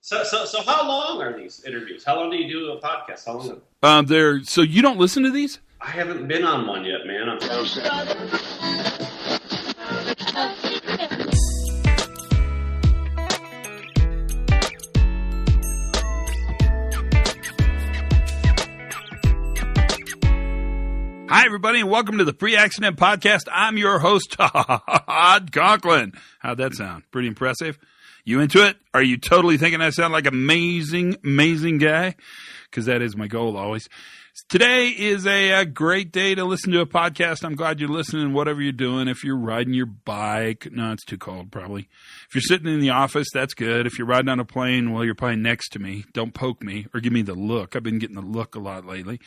So how long are these interviews? How long do you do a podcast? How long? So you don't listen to these? I haven't been on one yet, man. I'm so sad. Hi, everybody, and welcome to the Pre-Accident Podcast. I'm your host, Todd Conklin. How'd that sound? Pretty impressive? You into it? Are you totally thinking I sound like an amazing guy? Because that is my goal always. Today is a great day to listen to a podcast. I'm glad you're listening, whatever you're doing. If you're riding your bike, no, it's too cold probably. If you're sitting in the office, that's good. If you're riding on a plane, well, you're probably next to me. Don't poke me or give me the look. I've been getting the look a lot lately.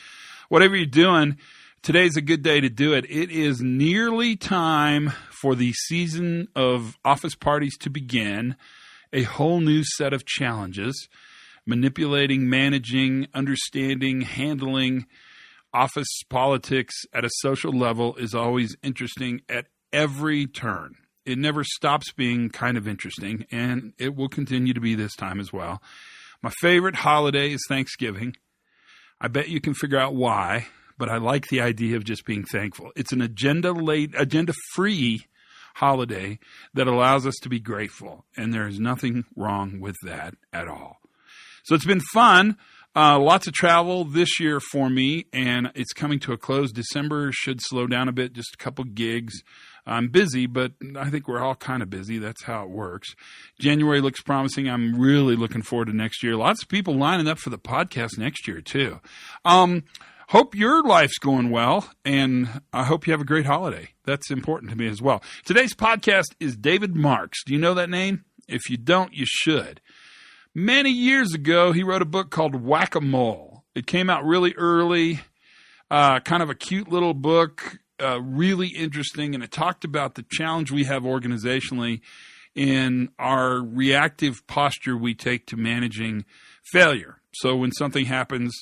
Whatever you're doing, today's a good day to do it. It is nearly time for the season of office parties to begin. A whole new set of challenges. Manipulating, managing, understanding, handling office politics at a social level is always interesting at every turn. It never stops being kind of interesting, and it will continue to be this time as well. My favorite holiday is Thanksgiving. I bet you can figure out why, but I like the idea of just being thankful. It's an agenda-free holiday that allows us to be grateful, and there is nothing wrong with that at all. So it's been fun. Lots of travel this year for me, and it's coming to a close. December should slow down a bit, just a couple gigs. I'm busy, but I think we're all kind of busy. That's how it works. January looks promising. I'm really looking forward to next year. Lots of people lining up for the podcast next year, too. Hope your life's going well, and I hope you have a great holiday. That's important to me as well. Today's podcast is David Marx. Do you know that name? If you don't, you should. Many years ago, he wrote a book called Whack-A-Mole. It came out really early, kind of a cute little book, really interesting, and it talked about the challenge we have organizationally in our reactive posture we take to managing failure. So when something happens,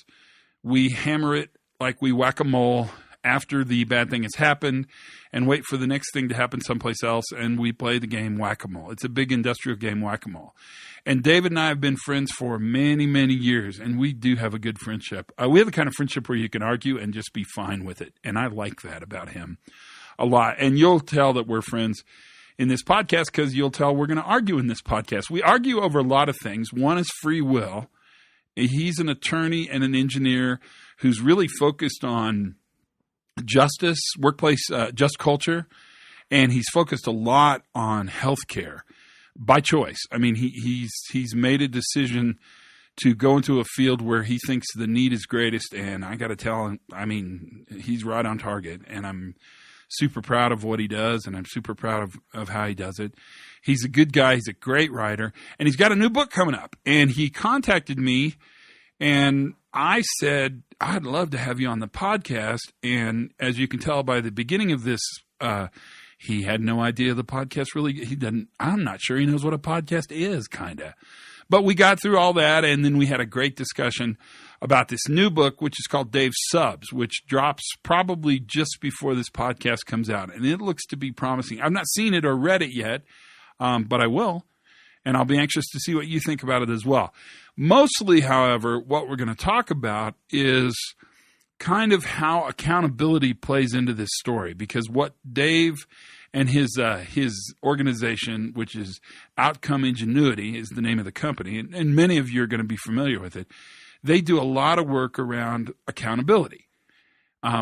we hammer it like we whack-a-mole after the bad thing has happened and wait for the next thing to happen someplace else, and we play the game whack-a-mole. It's a big industrial game, whack-a-mole. And David and I have been friends for many, many years, and we do have a good friendship. We have the kind of friendship where you can argue and just be fine with it, and I like that about him a lot. And you'll tell that we're friends in this podcast because you'll tell we're going to argue in this podcast. We argue over a lot of things. One is free will. He's an attorney and an engineer who's really focused on justice, workplace, just culture, and he's focused a lot on healthcare by choice. I mean, he's made a decision to go into a field where he thinks the need is greatest, and I got to tell him, I mean, he's right on target, and I'm super proud of what he does, and I'm super proud of how he does it. He's a good guy. He's a great writer, and he's got a new book coming up, and he contacted me, and I said, I'd love to have you on the podcast. And as you can tell by the beginning of this, he had no idea the podcast I'm not sure he knows what a podcast is, kind of. But we got through all that, and then we had a great discussion about this new book, which is called Dave's Subs, which drops probably just before this podcast comes out. And it looks to be promising. I've not seen it or read it yet, but I will. And I'll be anxious to see what you think about it as well. Mostly, however, what we're going to talk about is kind of how accountability plays into this story. Because what Dave and his organization, which is Outcome Ingenuity, is the name of the company, and many of you are going to be familiar with it, they do a lot of work around accountability,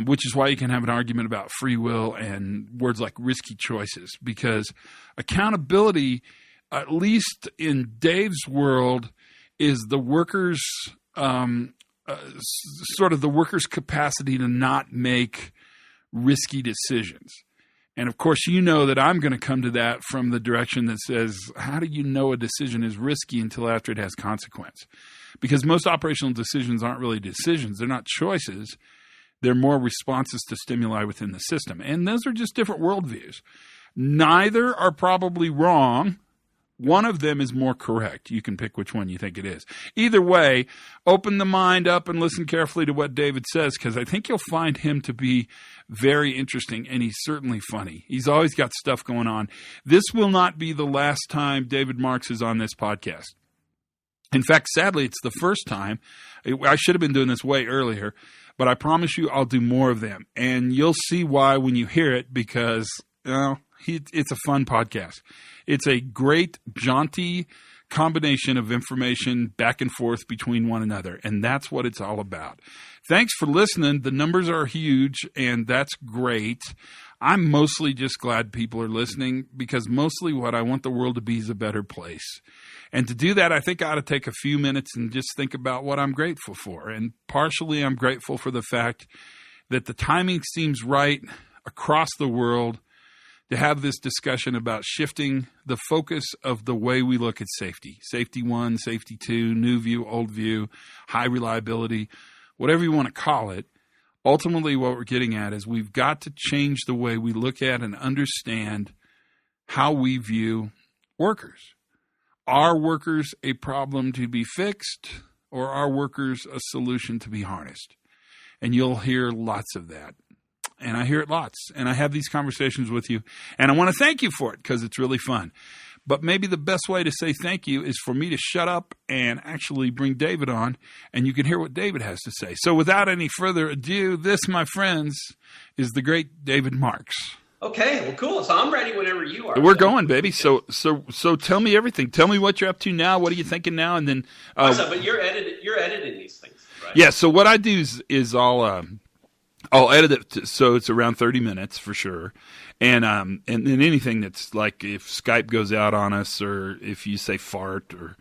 which is why you can have an argument about free will and words like risky choices. Because accountability, at least in Dave's world, is the workers' sort of the workers' capacity to not make risky decisions. And of course, you know that I'm going to come to that from the direction that says, how do you know a decision is risky until after it has consequence? Because most operational decisions aren't really decisions. They're not choices. They're more responses to stimuli within the system. And those are just different worldviews. Neither are probably wrong. One of them is more correct. You can pick which one you think it is. Either way, open the mind up and listen carefully to what David says, because I think you'll find him to be very interesting, and he's certainly funny. He's always got stuff going on. This will not be the last time David Marx is on this podcast. In fact, sadly, it's the first time. I should have been doing this way earlier, but I promise you I'll do more of them. And you'll see why when you hear it, because it's a fun podcast. It's a great, jaunty combination of information back and forth between one another, and that's what it's all about. Thanks for listening. The numbers are huge, and that's great. I'm mostly just glad people are listening, because mostly what I want the world to be is a better place. And to do that, I think I ought to take a few minutes and just think about what I'm grateful for. And partially I'm grateful for the fact that the timing seems right across the world to have this discussion about shifting the focus of the way we look at safety. Safety 1, safety 2, new view, old view, high reliability, whatever you want to call it. Ultimately, what we're getting at is we've got to change the way we look at and understand how we view workers. Are workers a problem to be fixed, or are workers a solution to be harnessed? And you'll hear lots of that. And I hear it lots. And I have these conversations with you. And I want to thank you for it, because it's really fun. But maybe the best way to say thank you is for me to shut up and actually bring David on, and you can hear what David has to say. So without any further ado, this, my friends, is the great David Marx. Okay, well, cool. So I'm ready whenever you are. We're going, baby. So tell me everything. Tell me what you're up to now. What are you thinking now? And then, but you're editing these things, right? Yeah. So what I do is I'll edit it so it's around 30 minutes for sure. And then anything that's like if Skype goes out on us, or if you say fart, or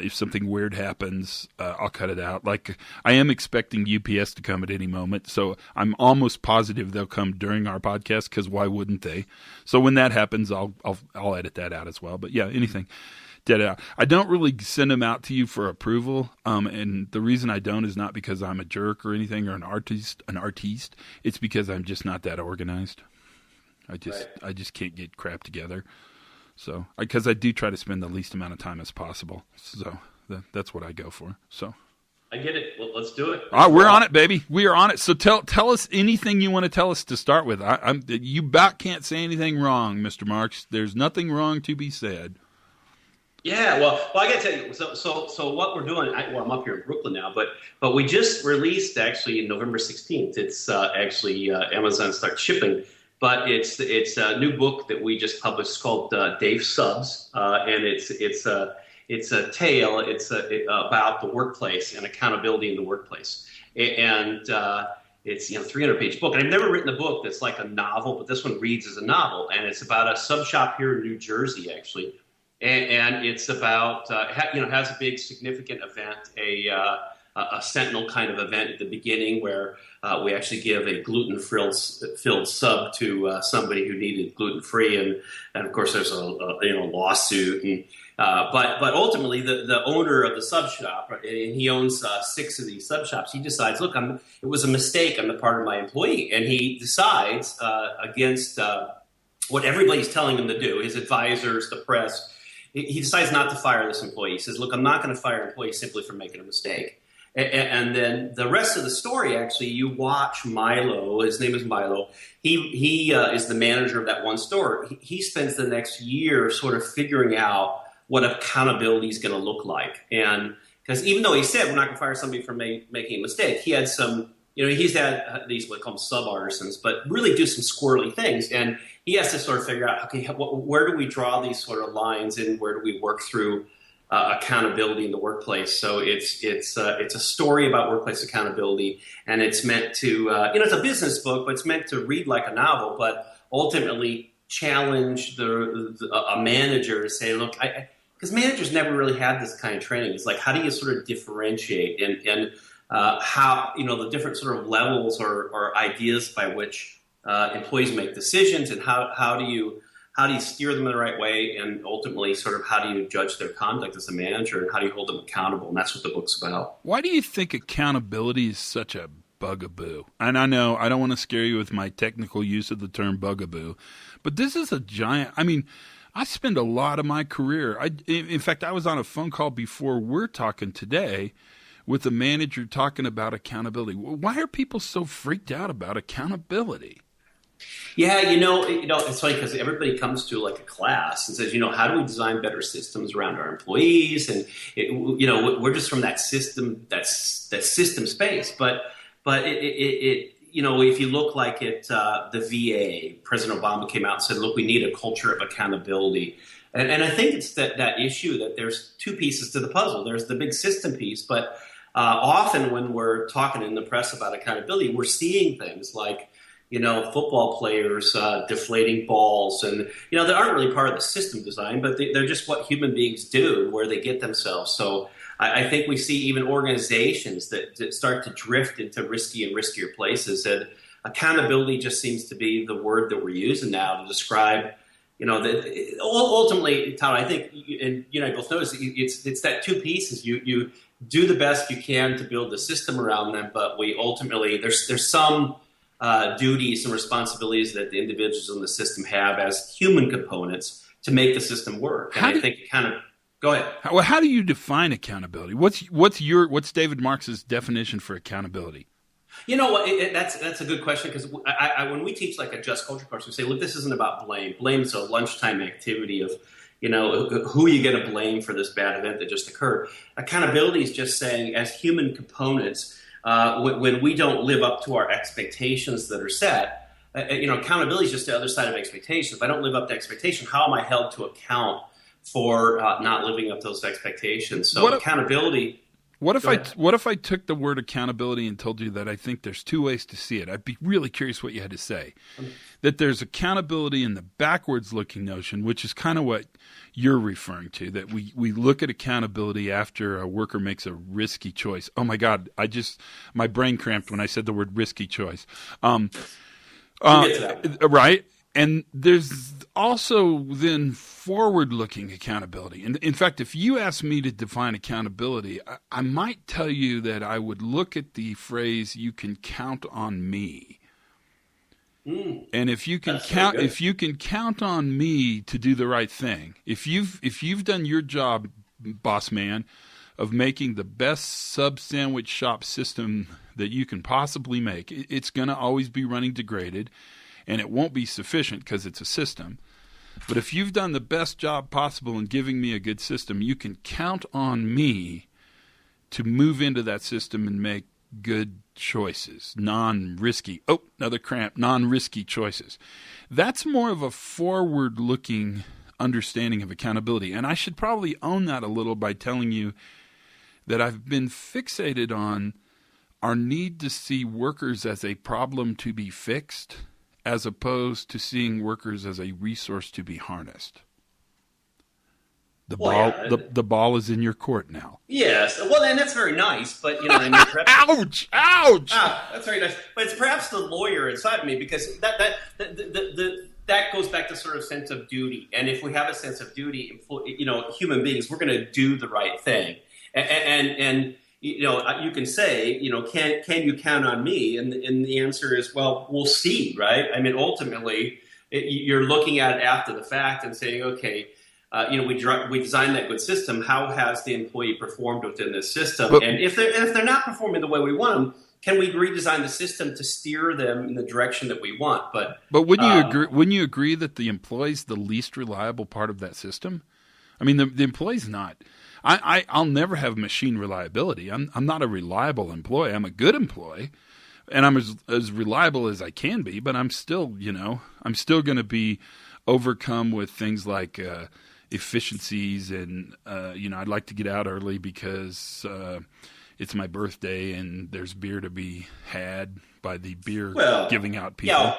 if something weird happens, I'll cut it out. Like, I am expecting UPS to come at any moment, so I'm almost positive they'll come during our podcast, because why wouldn't they? So when that happens, I'll edit that out as well. But yeah, anything. Dead out. I don't really send them out to you for approval, and the reason I don't is not because I'm a jerk or anything, or an artiste. It's because I'm just not that organized. I just can't get crap together. So, because I do try to spend the least amount of time as possible. So that's what I go for. So I get it. Well, let's do it. All right, we're on it, baby. We are on it. So tell us anything you want to tell us to start with. You about can't say anything wrong, Mr. Marx. There's nothing wrong to be said. Yeah, well, I got to tell you. So what we're doing? I'm up here in Brooklyn now, but we just released actually November 16th. It's actually Amazon starts shipping, but it's a new book that we just published called Dave Subs, and it's a tale. It's about the workplace and accountability in the workplace, and it's 300-page book. And I've never written a book that's like a novel, but this one reads as a novel, and it's about a sub shop here in New Jersey, actually. And it's about, has a big significant event, a sentinel kind of event at the beginning where we actually give a gluten-filled sub to somebody who needed gluten-free, and of course there's a lawsuit. And but ultimately the owner of the sub shop, and he owns 6 of these sub shops, he decides, look, it was a mistake on the part of my employee, and he decides against what everybody's telling him to do, his advisors, the press. He decides not to fire this employee. He says, look, I'm not going to fire an employee simply for making a mistake. And then the rest of the story, actually, you watch Milo. His name is Milo. He is the manager of that one store. He spends the next year sort of figuring out what accountability is going to look like. And because even though he said we're not going to fire somebody for making a mistake, he had some, he's had these what we call them sub-artisans, but really do some squirrely things. And he has to sort of figure out, okay, where do we draw these sort of lines, and where do we work through accountability in the workplace? So it's a story about workplace accountability, and it's meant to, it's a business book, but it's meant to read like a novel, but ultimately challenge a manager to say, look, because managers never really had this kind of training. It's like, how do you sort of differentiate and how, the different sort of levels or ideas by which employees make decisions, and how do you steer them in the right way, and ultimately sort of how do you judge their conduct as a manager, and how do you hold them accountable? And that's what the book's about. Why do you think accountability is such a bugaboo? And I know I don't want to scare you with my technical use of the term bugaboo, but this is a giant, I spend a lot of my career. In fact, I was on a phone call before we're talking today with a manager talking about accountability. Why are people so freaked out about accountability? Yeah, it's funny because everybody comes to like a class and says, how do we design better systems around our employees? And we're just from that system, that system space. But if you look like at the VA, President Obama came out and said, look, we need a culture of accountability. And I think it's that issue that there's two pieces to the puzzle. There's the big system piece, but often when we're talking in the press about accountability, we're seeing things like, football players deflating balls, and they aren't really part of the system design, but they're just what human beings do, where they get themselves. So I think we see even organizations that start to drift into risky and riskier places, and accountability just seems to be the word that we're using now to describe. That ultimately, Todd, I think, and you and I both notice it's that two pieces. You do the best you can to build the system around them, but we ultimately there's some duties and responsibilities that the individuals in the system have as human components to make the system work. And I think it kind of go ahead. How do you define accountability? What's David Marx's definition for accountability? You know what? That's a good question, because when we teach like a just culture course, we say, look, this isn't about blame. Blame is a lunchtime activity of, who you going to blame for this bad event that just occurred. Accountability is just saying, as human components, when we don't live up to our expectations that are set, accountability is just the other side of expectations. If I don't live up to expectation, how am I held to account for not living up to those expectations? So accountability. What if I took the word accountability and told you that I think there's two ways to see it? I'd be really curious what you had to say. That there's accountability in the backwards looking notion, which is kind of what you're referring to, that we look at accountability after a worker makes a risky choice. Oh my God, my brain cramped when I said the word risky choice. Right? And there's also then forward-looking accountability. And in fact, if you ask me to define accountability, I might tell you that I would look at the phrase "you can count on me." And if you can count on me to do the right thing, if you've done your job, boss man, of making the best sub sandwich shop system that you can possibly make, it's going to always be running degraded. And it won't be sufficient because it's a system. But if you've done the best job possible in giving me a good system, you can count on me to move into that system and make good choices, non-risky. Oh, another cramp, non-risky choices. That's more of a forward-looking understanding of accountability. And I should probably own that a little by telling you that I've been fixated on our need to see workers as a problem to be fixed, as opposed to seeing workers as a resource to be harnessed. The ball is in your court now. Yes, well, and that's very nice, but ouch! That's very nice, but it's perhaps the lawyer inside of me, because that goes back to sort of sense of duty, and if we have a sense of duty, human beings, we're going to do the right thing, and you can say, can you count on me? And the answer is, well, we'll see, right? I mean, ultimately, you're looking at it after the fact and saying, okay, we designed that good system. How has the employee performed within this system? And if they're not performing the way we want them, can we redesign the system to steer them in the direction that we want? But wouldn't you agree that the employee's the least reliable part of that system? I mean, the employee's not. I'll never have machine reliability. I'm not a reliable employee. I'm a good employee, and I'm as reliable as I can be. But I'm still going to be overcome with things like efficiencies, and I'd like to get out early because it's my birthday and there's beer to be had by the beer giving out people. Yeah.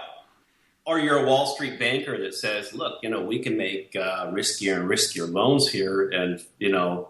Or you're a Wall Street banker that says, look, we can make riskier and riskier loans here and,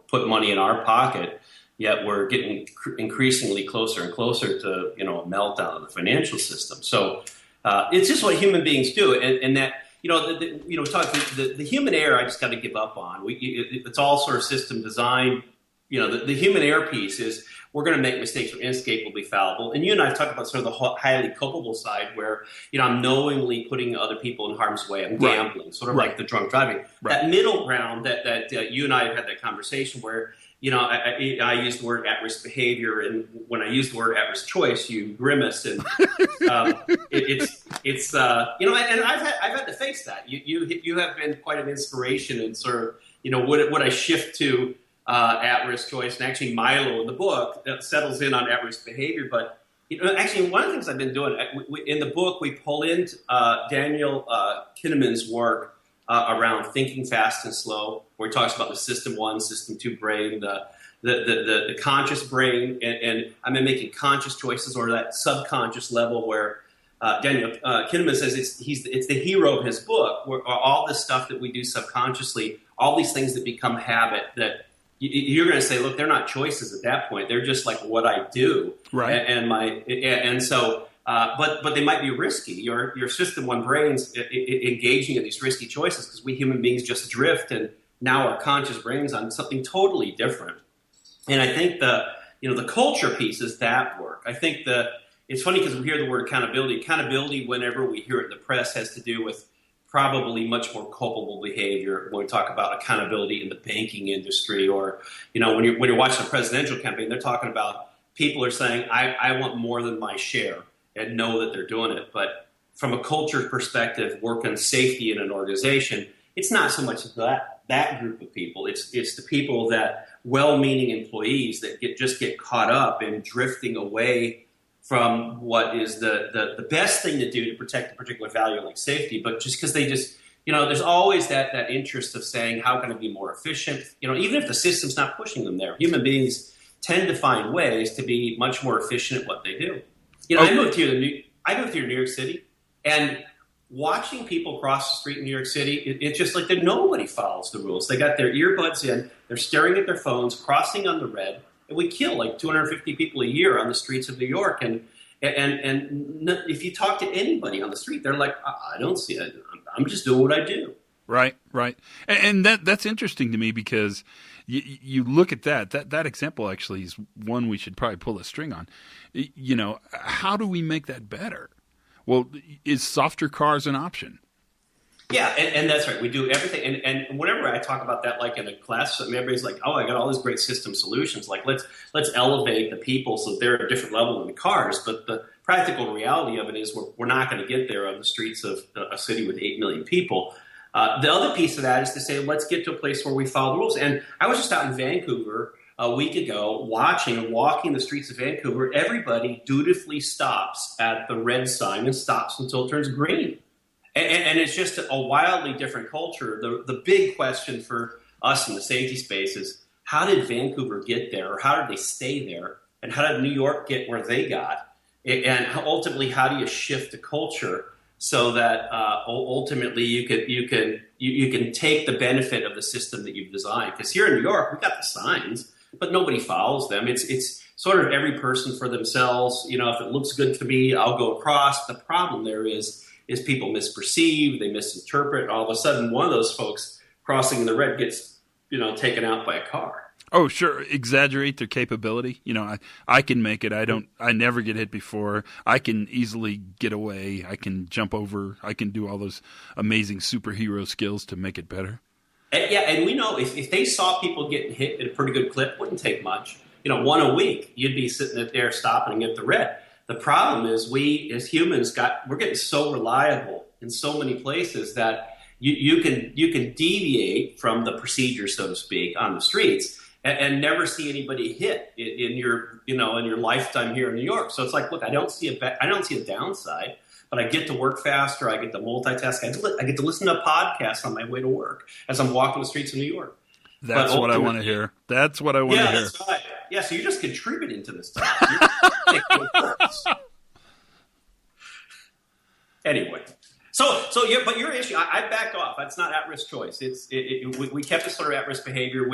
put money in our pocket, yet we're getting increasingly closer and closer to, a meltdown of the financial system. So it's just what human beings do. And that, the human error I just got to give up on. It's all sort of system design. The human error piece is we're going to make mistakes. We're inescapably fallible. And you and I have talked about sort of the highly culpable side where, I'm knowingly putting other people in harm's way. I'm gambling, sort of like the drunk driving. That middle ground that you and I have had that conversation where, I use the word at-risk behavior, and when I use the word at-risk choice, you grimace, and it's and I've had to face that. You have been quite an inspiration, and sort of would I shift to at-risk choice, and actually Milo in the book that settles in on at-risk behavior. But actually, one of the things I've been doing in the book, we pull in Daniel Kahneman's work around thinking fast and slow, where he talks about the system 1, system 2 brain, the conscious brain, and I'm making conscious choices, or that subconscious level where Daniel Kahneman says it's the hero of his book, where all this stuff that we do subconsciously, all these things that become habit, that you're going to say, look, they're not choices at that point. They're just like what I do, right? But they might be risky. Your system 1 brain's engaging in these risky choices because we human beings just drift, and now our conscious brain's on something totally different. And I think the culture piece is that work. I think it's funny because we hear the word accountability. Accountability, whenever we hear it in the press, has to do with probably much more culpable behavior. When we talk about accountability in the banking industry, or when you're watching a presidential campaign, they're talking about people are saying, I want more than my share, and know that they're doing it. But from a culture perspective, working safety in an organization, it's not so much that group of people. It's the people, that well-meaning employees that get caught up in drifting away from what is the best thing to do to protect a particular value like safety, but just because they just, there's always that interest of saying, how can I be more efficient? Even if the system's not pushing them there, human beings tend to find ways to be much more efficient at what they do. I moved here to New York City, and watching people cross the street in New York City, it's just like that nobody follows the rules. They got their earbuds in, they're staring at their phones, crossing on the red, and we kill like 250 people a year on the streets of New York. And if you talk to anybody on the street, they're like, I don't see it. I'm just doing what I do. Right. And that's interesting to me, because you look at that example actually is one we should probably pull a string on. How do we make that better? Well, is softer cars an option? Yeah, and that's right. We do everything. And whenever I talk about that, like in a class, everybody's like, oh, I got all these great system solutions. Like, let's elevate the people so they're at a different level than the cars. But the practical reality of it is we're not going to get there on the streets of a city with 8 million people. The other piece of that is to say, let's get to a place where we follow the rules. And I was just out in Vancouver a week ago walking the streets of Vancouver. Everybody dutifully stops at the red sign and stops until it turns green. And it's just a wildly different culture. The big question for us in the safety space is, how did Vancouver get there, or how did they stay there? And how did New York get where they got? And ultimately, how do you shift the culture so that ultimately you can take the benefit of the system that you've designed? Because here in New York, we've got the signs, but nobody follows them. It's sort of every person for themselves. If it looks good to me, I'll go across. The problem there is people misperceive, they misinterpret. All of a sudden, one of those folks crossing the red gets, taken out by a car. Oh, sure. Exaggerate their capability. I can make it. I never get hit before. I can easily get away. I can jump over. I can do all those amazing superhero skills to make it better. And we know if they saw people getting hit at a pretty good clip, it wouldn't take much. One a week, you'd be sitting there stopping at the red. The problem is we as humans we're getting so reliable in so many places that you can deviate from the procedure, so to speak, on the streets and never see anybody hit in your lifetime here in New York. So it's like, look, I don't see a downside, but I get to work faster. I get to multitask. I get to listen to a podcast on my way to work as I'm walking the streets of New York. That's what I want to hear. That's what I want to hear. That's right. Yeah, so you're just contributing to this stuff. Anyway, but your issue, I backed off. That's not at-risk choice. We kept it sort of at-risk behavior.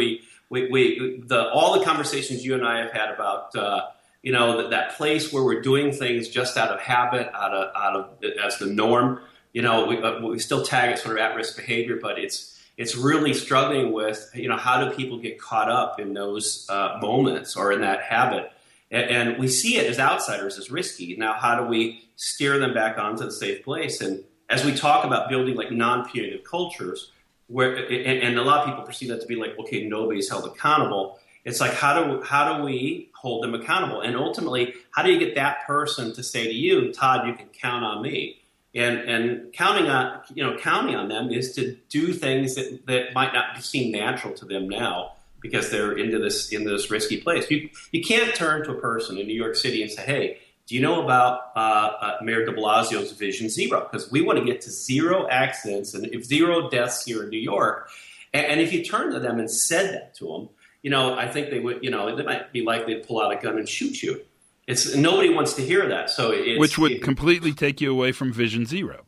All the conversations you and I have had about that place where we're doing things just out of habit, out of as the norm. We still tag it sort of at-risk behavior, but it's really struggling with, how do people get caught up in those moments or in that habit? And we see it as outsiders as risky. Now, how do we steer them back onto the safe place? And as we talk about building like non-punitive cultures, and a lot of people perceive that to be like, okay, nobody's held accountable. It's like, how do we hold them accountable? And ultimately, how do you get that person to say to you, Todd, you can count on me? And counting on them is to do things that might not seem natural to them now because they're into this risky place. You can't turn to a person in New York City and say, hey, do you know about Mayor de Blasio's Vision Zero? Because we want to get to zero accidents and zero deaths here in New York. And if you turn to them and said that to them, I think they would, they might be likely to pull out a gun and shoot you. Nobody wants to hear that. Which would completely take you away from Vision Zero.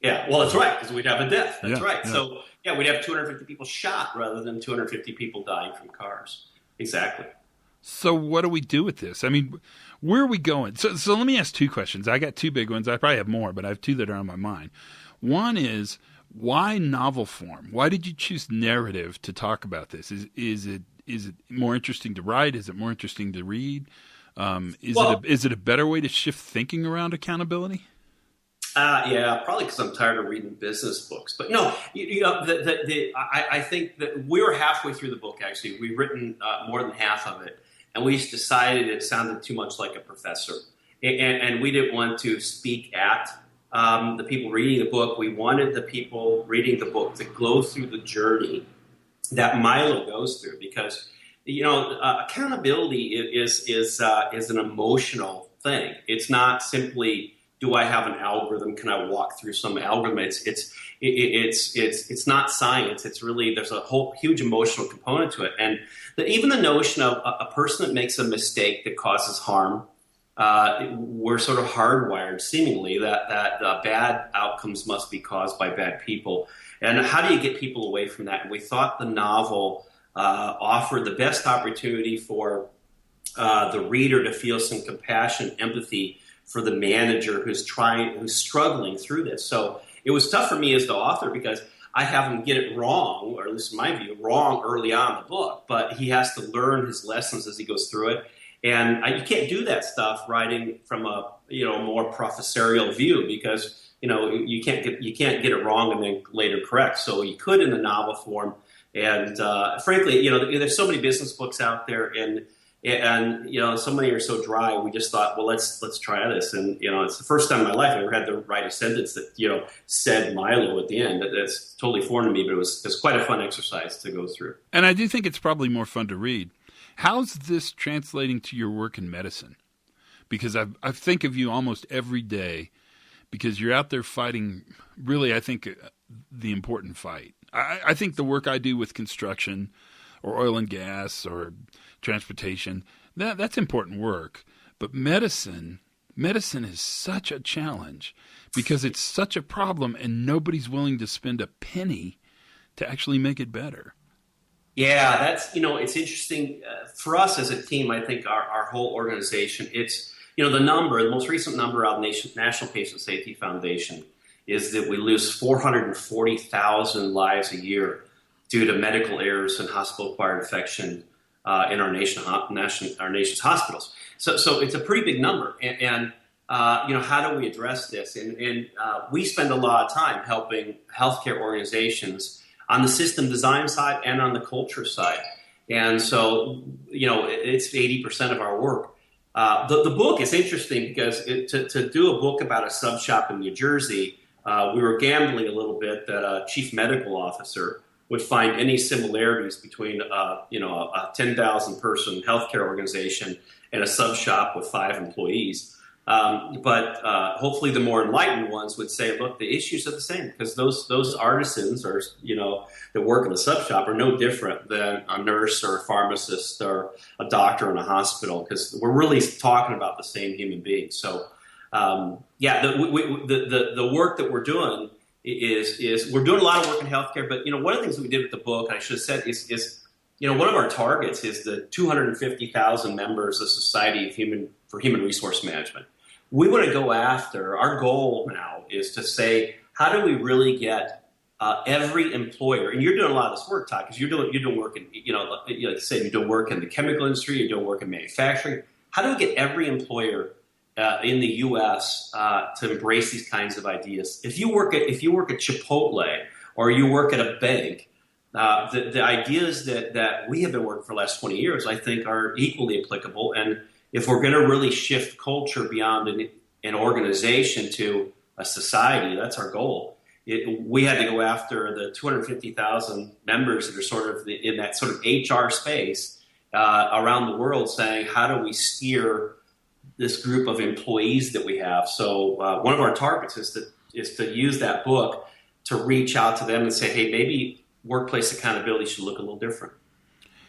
Yeah, well, that's right, because we'd have a death. That's right. Yeah. So, we'd have 250 people shot rather than 250 people dying from cars. Exactly. So what do we do with this? I mean, where are we going? So let me ask two questions. I got two big ones. I probably have more, but I have two that are on my mind. One is, why novel form? Why did you choose narrative to talk about this? Is it more interesting to write? Is it more interesting to read? Is it a better way to shift thinking around accountability? Yeah, probably because I'm tired of reading business books. But no, I think that we were halfway through the book. Actually, we've written more than half of it, and we decided it sounded too much like a professor, and we didn't want to speak at the people reading the book. We wanted the people reading the book to go through the journey that Milo goes through, because accountability is an emotional thing. It's not simply, do I have an algorithm? Can I walk through some algorithm? It's not science. It's really, there's a whole huge emotional component to it, and even the notion of a person that makes a mistake that causes harm. We're sort of hardwired, seemingly, that bad outcomes must be caused by bad people. And how do you get people away from that? And we thought the novel offered the best opportunity for the reader to feel some compassion, empathy for the manager who's struggling through this. So it was tough for me as the author because I have him get it wrong, or at least in my view, wrong early on in the book. But he has to learn his lessons as he goes through it. And you can't do that stuff writing from a more professorial view, because you can't get it wrong and then later correct. So you could in the novel form. And frankly, there's so many business books out there, and so many are so dry. We just thought, well, let's try this. And it's the first time in my life I ever had to write a sentence that said Milo at the end. That's totally foreign to me, but it was quite a fun exercise to go through. And I do think it's probably more fun to read. How's this translating to your work in medicine? Because I think of you almost every day, because you're out there fighting, really, I think, the important fight. I think the work I do with construction or oil and gas or transportation, that's important work. But medicine is such a challenge because it's such a problem and nobody's willing to spend a penny to actually make it better. Yeah, that's, it's interesting for us as a team. I think our whole organization, it's, the most recent number out of the National Patient Safety Foundation is that we lose 440,000 lives a year due to medical errors and hospital-acquired infection in our nation's hospitals. So it's a pretty big number. And how do we address this? And we spend a lot of time helping healthcare organizations on the system design side and on the culture side. And so, it's 80% of our work. The book is interesting because to do a book about a sub shop in New Jersey, we were gambling a little bit that a chief medical officer would find any similarities between a 10,000 person healthcare organization and a sub shop with 5 employees. But hopefully the more enlightened ones would say, look, the issues are the same, because those artisans are, that work in the sub shop are no different than a nurse or a pharmacist or a doctor in a hospital, because we're really talking about the same human beings. So, the work that we're doing is we're doing a lot of work in healthcare. But, one of the things that we did with the book, I should have said, is one of our targets is the 250,000 members of Society for Human Resource Management. We want to go after, our goal now is to say, how do we really get every employer, and you're doing a lot of this work, Todd, because you're doing work in, like you said, you're doing work in the chemical industry, you're doing work in manufacturing. How do we get every employer in the U.S. To embrace these kinds of ideas? If you work at Chipotle or you work at a bank, the ideas that we have been working for the last 20 years, I think, are equally applicable. And if we're going to really shift culture beyond an organization to a society, that's our goal. We had to go after the 250,000 members that are sort of in that sort of HR space around the world, saying, how do we steer this group of employees that we have? So one of our targets is to use that book to reach out to them and say, hey, maybe workplace accountability should look a little different.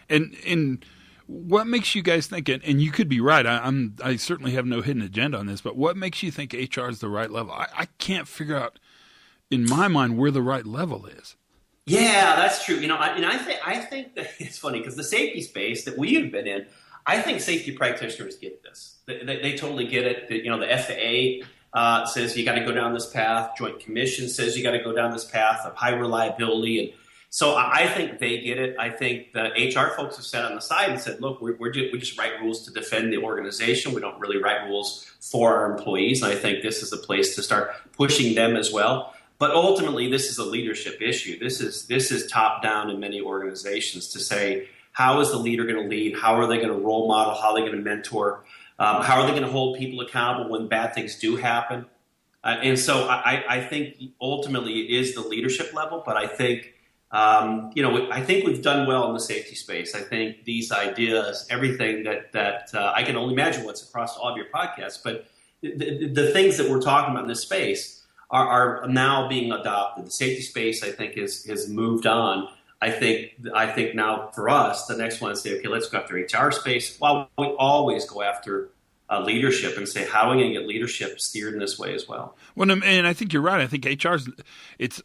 And what makes you guys think, and you could be right, I certainly have no hidden agenda on this, but what makes you think HR is the right level? I can't figure out in my mind where the right level is. Yeah, that's true. I think that it's funny because the safety space that we have been in, I think safety practitioners get this. They totally get it. The FAA says you got to go down this path. Joint Commission says you got to go down this path of high reliability. And so I think they get it. I think the HR folks have sat on the side and said, look, we just write rules to defend the organization. We don't really write rules for our employees. And I think this is a place to start pushing them as well. But ultimately, this is a leadership issue. This is top down in many organizations to say, how is the leader going to lead? How are they going to role model? How are they going to mentor? How are they going to hold people accountable when bad things do happen? And so I think ultimately it is the leadership level, but I think I think we've done well in the safety space. I think these ideas, everything that I can only imagine what's across all of your podcasts, but the things that we're talking about in this space are now being adopted. The safety space, I think, has moved on. I think now for us, the next one is say, okay, let's go after HR space. While we always go after leadership and say, how are we going to get leadership steered in this way as well? Well, and I think you're right. I think HR's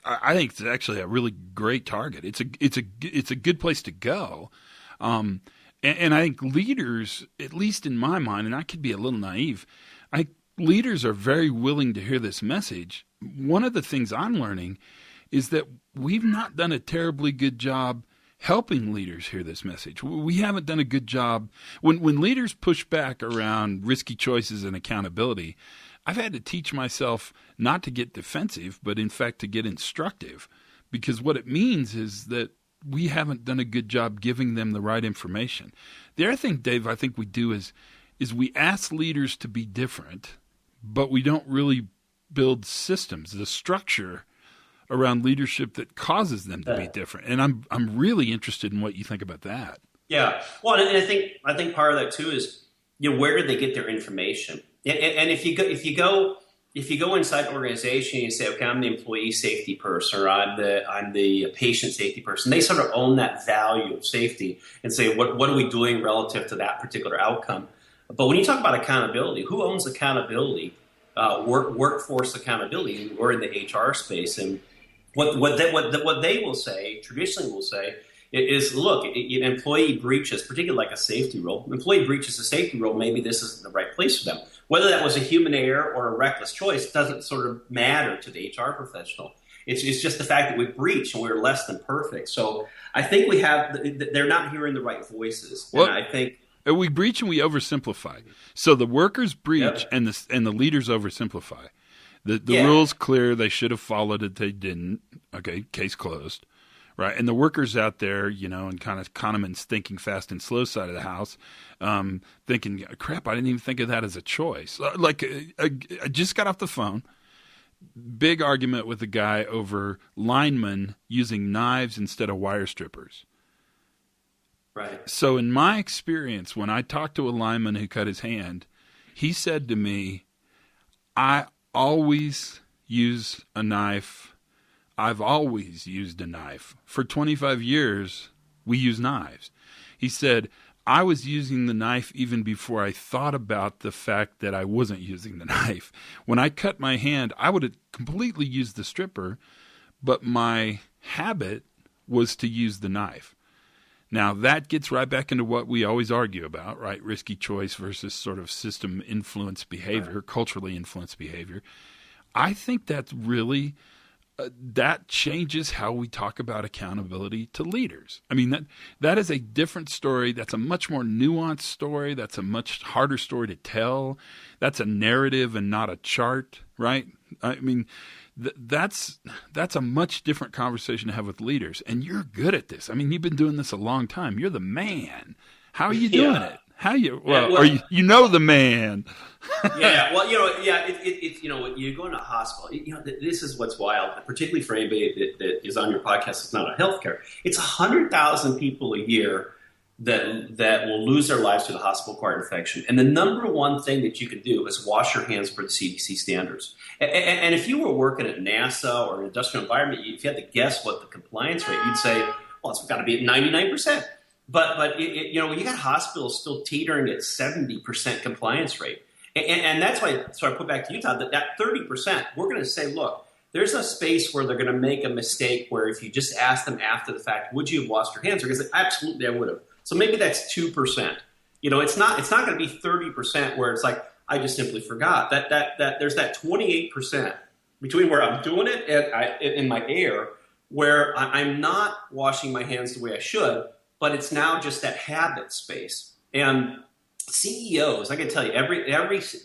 I think it's actually a really great target. It's a good place to go. And I think leaders, at least in my mind, and I could be a little naive, leaders are very willing to hear this message. One of the things I'm learning is that we've not done a terribly good job helping leaders hear this message. We haven't done a good job. When leaders push back around risky choices and accountability, I've had to teach myself not to get defensive, but in fact to get instructive, because what it means is that we haven't done a good job giving them the right information. The other thing, Dave, I think we do is we ask leaders to be different, but we don't really build systems, the structure around leadership that causes them to be different. And I'm really interested in what you think about that. Yeah. Well, and I think part of that too is, where do they get their information? And if you go inside an organization and you say, okay, I'm the employee safety person, or I'm the patient safety person, they sort of own that value of safety and say, what are we doing relative to that particular outcome? But when you talk about accountability, who owns accountability? Workforce accountability. We're in the HR space, and what they will say, traditionally will say, is, look, employee breaches, particularly like a safety rule, employee breaches a safety rule, maybe this isn't the right place for them. Whether that was a human error or a reckless choice doesn't sort of matter to the HR professional. It's just the fact that we breach and we're less than perfect. So I think they're not hearing the right voices. Well, and I think we breach and we oversimplify. So the workers breach and the leaders oversimplify. The rule's clear. They should have followed it. They didn't. Okay, case closed. Right. And the workers out there, and kind of Kahneman's thinking fast and slow side of the house, thinking, crap, I didn't even think of that as a choice. Like I just got off the phone. Big argument with a guy over linemen using knives instead of wire strippers. Right. So in my experience, when I talked to a lineman who cut his hand, he said to me, I always use a knife. I've always used a knife. For 25 years, we use knives. He said, I was using the knife even before I thought about the fact that I wasn't using the knife. When I cut my hand, I would have completely used the stripper, but my habit was to use the knife. Now, that gets right back into what we always argue about, right? Risky choice versus sort of system-influenced behavior, culturally influenced behavior. I think that's really that changes how we talk about accountability to leaders. I mean, that is a different story. That's a much more nuanced story. That's a much harder story to tell. That's a narrative and not a chart, right? I mean, that's a much different conversation to have with leaders. And you're good at this. I mean, you've been doing this a long time. You're the man. How are you doing it? How you? Well, or you know the man. Yeah. Well, it's you go into a hospital. This is what's wild, particularly for anybody that is on your podcast. It's not on healthcare. It's 100,000 people a year that will lose their lives to the hospital-acquired infection. And the number one thing that you can do is wash your hands per the CDC standards. And if you were working at NASA or an industrial environment, if you had to guess what the compliance rate, you'd say, well, it's got to be at 99%. But you got hospitals still teetering at 70% compliance rate. And that's why, so I put back to you, Todd, that 30%, we're going to say, look, there's a space where they're going to make a mistake where if you just ask them after the fact, would you have washed your hands? They're going to say, absolutely, I would have. So maybe that's 2%. It's not going to be 30% where it's like, I just simply forgot. That there's that 28% between where I'm doing it and in my air where I'm not washing my hands the way I should, but it's now just that habit space. And CEOs, I can tell you,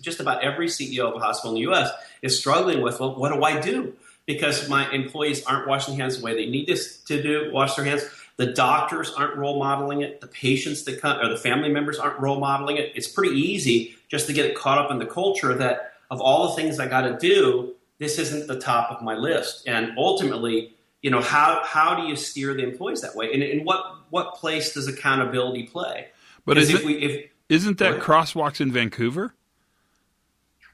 just about every CEO of a hospital in the U.S. is struggling with, well, what do I do? Because my employees aren't washing hands the way they need to wash their hands. The doctors aren't role modeling it. The patients that come, or the family members aren't role modeling it. It's pretty easy just to get caught up in the culture that of all the things I got to do, this isn't the top of my list. And ultimately, how do you steer the employees that way? And in what place does accountability play? But isn't that crosswalks in Vancouver?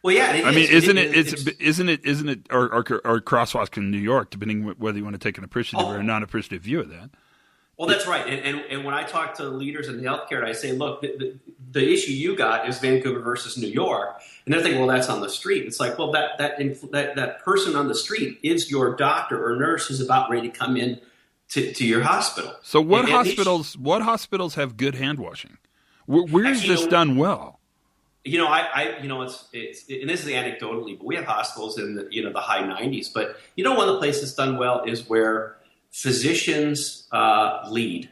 Well, yeah. Isn't it, or crosswalks in New York, depending whether you want to take an appreciative or a non-appreciative view of that. Well, that's right. And when I talk to leaders in healthcare, I say, look, the issue you got is Vancouver versus New York. And they're thinking, well, that's on the street. It's like, well, that person on the street is your doctor or nurse who's about ready to come in to your hospital. So what hospitals have good hand washing? Where is this done well? It's and this is anecdotally, but we have hospitals in the high 90s. But one of the places done well is where physicians lead,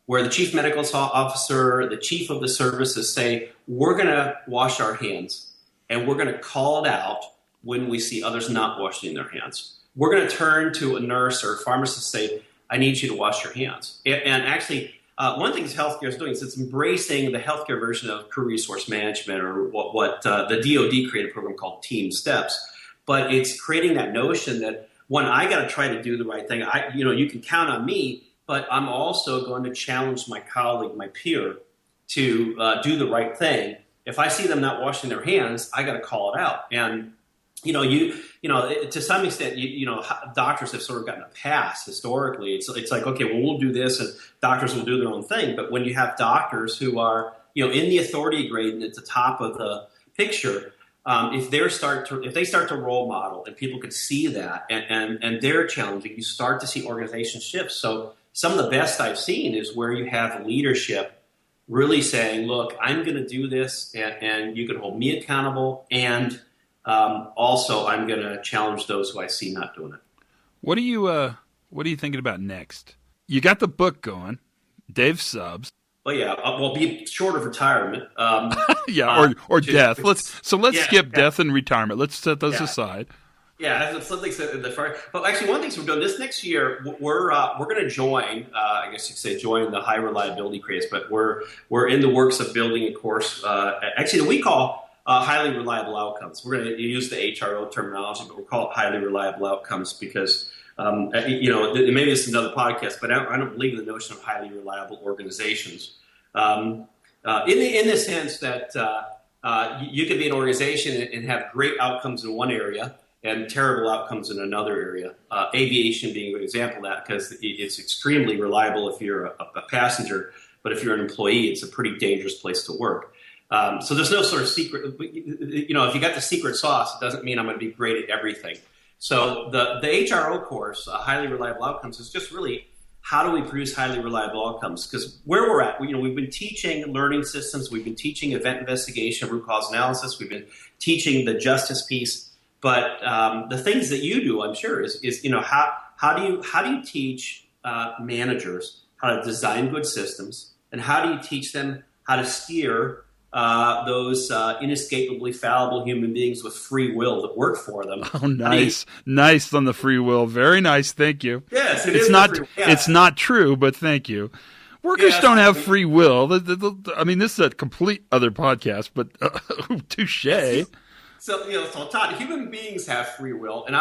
where the chief medical officer, the chief of the services say, we're going to wash our hands and we're going to call it out when we see others not washing their hands. We're going to turn to a nurse or a pharmacist and say, I need you to wash your hands. And actually, one of the things healthcare is doing is it's embracing the healthcare version of career resource management, or what the DoD created a program called Team Steps. But it's creating that notion that, one, I got to try to do the right thing. You can count on me, but I'm also going to challenge my colleague, my peer, to do the right thing. If I see them not washing their hands, I got to call it out. And to some extent, doctors have sort of gotten a pass historically. It's like, okay, well, we'll do this, and doctors will do their own thing. But when you have doctors who are, in the authority grade and at the top of the picture, if they start to role model and people can see that and they're challenging, you start to see organizations shift. So some of the best I've seen is where you have leadership really saying, look, I'm going to do this, and you can hold me accountable, and also I'm going to challenge those who I see not doing it. What are you thinking about next? You got the book going, Dave Subs. Well, yeah, we'll be short of retirement. Or death. Let's skip death and retirement. Let's set those aside. Yeah, that's something. But actually, one of the things we're doing this next year, we're going to join. I guess you could say join the high reliability craze. But we're in the works of building a course. Actually, that we call highly reliable outcomes. We're going to use the HRO terminology, but we'll call it highly reliable outcomes because maybe it's another podcast. But I don't believe in the notion of highly reliable organizations. In the sense that you could be an organization and have great outcomes in one area and terrible outcomes in another area. Aviation being a good example of that, because it's extremely reliable if you're a passenger, but if you're an employee, it's a pretty dangerous place to work. So there's no sort of secret. If you got the secret sauce, it doesn't mean I'm going to be great at everything. So the HRO course, highly reliable outcomes, is just really how do we produce highly reliable outcomes? Because where we're at, we've been teaching learning systems, we've been teaching event investigation, root cause analysis, we've been teaching the justice piece. But the things that you do, I'm sure, is how do you teach managers how to design good systems, and how do you teach them how to steer those inescapably fallible human beings with free will that work for them? Oh, nice. Nice on the free will. Very nice. Thank you. Yes, it's not true, but thank you. Workers don't have free will. I mean, this is a complete other podcast, but touche. So Todd, human beings have free will, and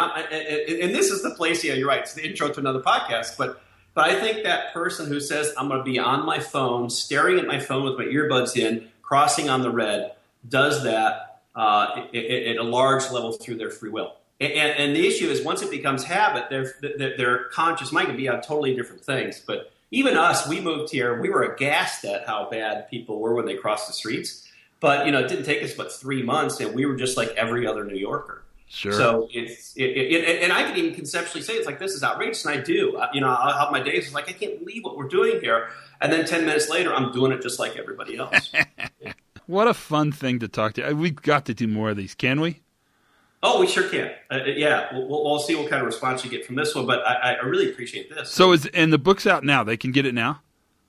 this is the place. Yeah, you're right. It's the intro to another podcast, but I think that person who says I'm going to be on my phone, staring at my phone with my earbuds in, crossing on the red, does that at a large level through their free will. And the issue is, once it becomes habit, their conscious mind can be on totally different things. But even us, we moved here, we were aghast at how bad people were when they crossed the streets. But, it didn't take us but 3 months, and we were just like every other New Yorker. Sure. So and I can even conceptually say, it's like, this is outrageous, and I do. I'll have my days, it's like, I can't believe what we're doing here. And then 10 minutes later, I'm doing it just like everybody else. What a fun thing to talk to. We've got to do more of these, can we? Oh, we sure can. Yeah, we'll see what kind of response you get from this one, but I really appreciate this. So and the book's out now. They can get it now?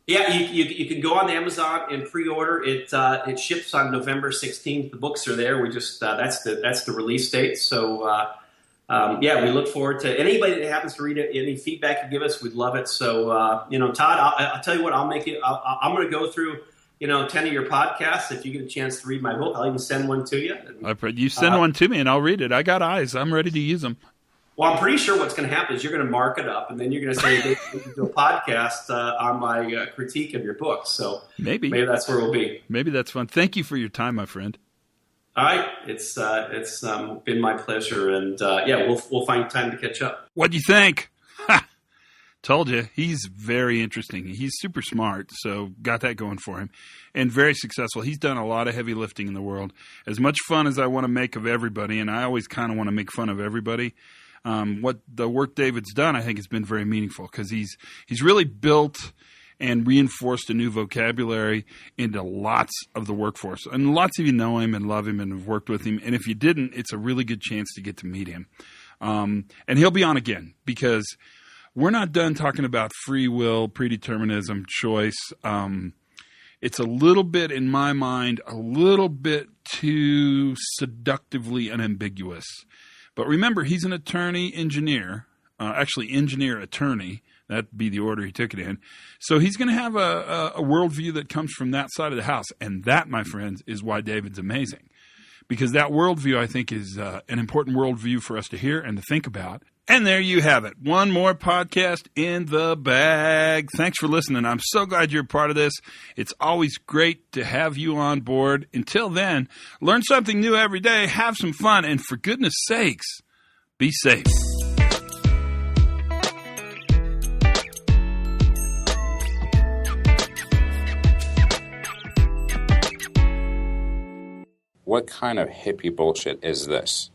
Yeah, you can go on Amazon and pre-order it. It ships on November 16th. The books are there. We just that's the release date. So we look forward to anybody that happens to read it. Any feedback you give us, we'd love it. So Todd, I'll tell you what. I'm going to go through 10 of your podcasts. If you get a chance to read my book, I'll even send one to you. You send one to me, and I'll read it. I got eyes. I'm ready to use them. Well, I'm pretty sure what's going to happen is you're going to mark it up, and then you're going to say, we can do a podcast on my critique of your book. So maybe that's where we'll be. Maybe that's fun. Thank you for your time, my friend. All right. It's been my pleasure. And we'll find time to catch up. What do you think? Told you. He's very interesting. He's super smart, so got that going for him. And very successful. He's done a lot of heavy lifting in the world. As much fun as I want to make of everybody, and I always kind of want to make fun of everybody, what the work David's done, I think, has been very meaningful, because he's really built and reinforced a new vocabulary into lots of the workforce. And lots of you know him and love him and have worked with him. And if you didn't, it's a really good chance to get to meet him. And he'll be on again, because we're not done talking about free will, predeterminism, choice. It's a little bit, in my mind, a little bit too seductively unambiguous. But remember, he's an engineer, attorney. That'd be the order he took it in. So he's going to have a worldview that comes from that side of the house. And that, my friends, is why David's amazing. Because that worldview, I think, is an important worldview for us to hear and to think about. And there you have it. One more podcast in the bag. Thanks for listening. I'm so glad you're a part of this. It's always great to have you on board. Until then, learn something new every day, have some fun, and for goodness sakes, be safe. What kind of hippie bullshit is this?